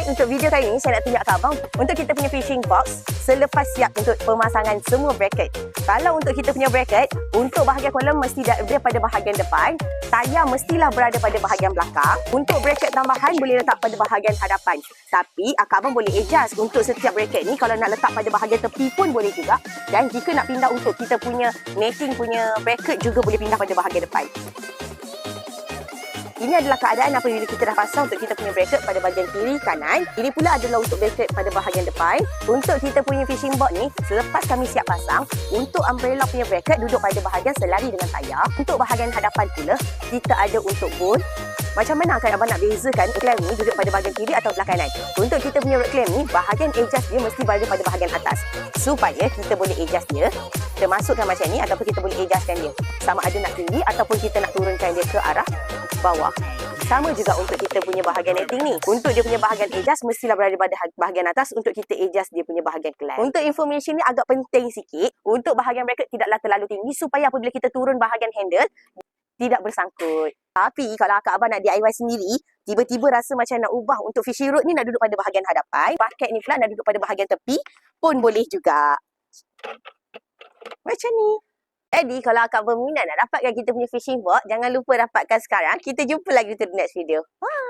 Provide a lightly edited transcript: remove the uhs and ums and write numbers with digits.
Baik, untuk video kali ini saya nak tunjuk kat abang untuk kita punya fishing box selepas siap untuk pemasangan semua bracket. Kalau untuk kita punya bracket, untuk bahagian kolom mesti ada pada bahagian depan, tayar mestilah berada pada bahagian belakang. Untuk bracket tambahan boleh letak pada bahagian hadapan. Tapi akak abang boleh adjust untuk setiap bracket ni, kalau nak letak pada bahagian tepi pun boleh juga. Dan jika nak pindah untuk kita punya netting punya bracket juga boleh pindah pada bahagian depan. Ini adalah keadaan apabila kita dah pasang untuk kita punya bracket pada bahagian kiri, kanan. Ini pula adalah untuk bracket pada bahagian depan. Untuk kita punya fishing board ni, selepas kami siap pasang, untuk umbrella punya bracket duduk pada bahagian selari dengan tayar. Untuk bahagian hadapan pula, kita ada untuk bowl. Macam mana kan abang nak bezakan clamp ni duduk pada bahagian kiri atau belah kanan? Untuk kita punya rod clamp ni, bahagian adjust dia mesti berada pada bahagian atas. Supaya kita boleh adjust dia. Kita masukkan macam ni ataupun kita boleh adjustkan dia. Sama ada nak tinggi ataupun kita nak turunkan dia ke arah bawah. Sama juga untuk kita punya bahagian netting ni. Untuk dia punya bahagian adjust mestilah berada pada bahagian atas untuk kita adjust dia punya bahagian clamp. Untuk information ni agak penting sikit. Untuk bahagian bracket tidaklah terlalu tinggi supaya apabila kita turun bahagian handle tidak bersangkut. Tapi kalau akak abang nak DIY sendiri, tiba-tiba rasa macam nak ubah untuk fishing rod ni nak duduk pada bahagian hadapan, bracket ni pula nak duduk pada bahagian tepi pun boleh juga. Macam ni. Jadi kalau akak berminat nak dapatkan kita punya fishing board, jangan lupa dapatkan sekarang. Kita jumpa lagi untuk the next video. Bye.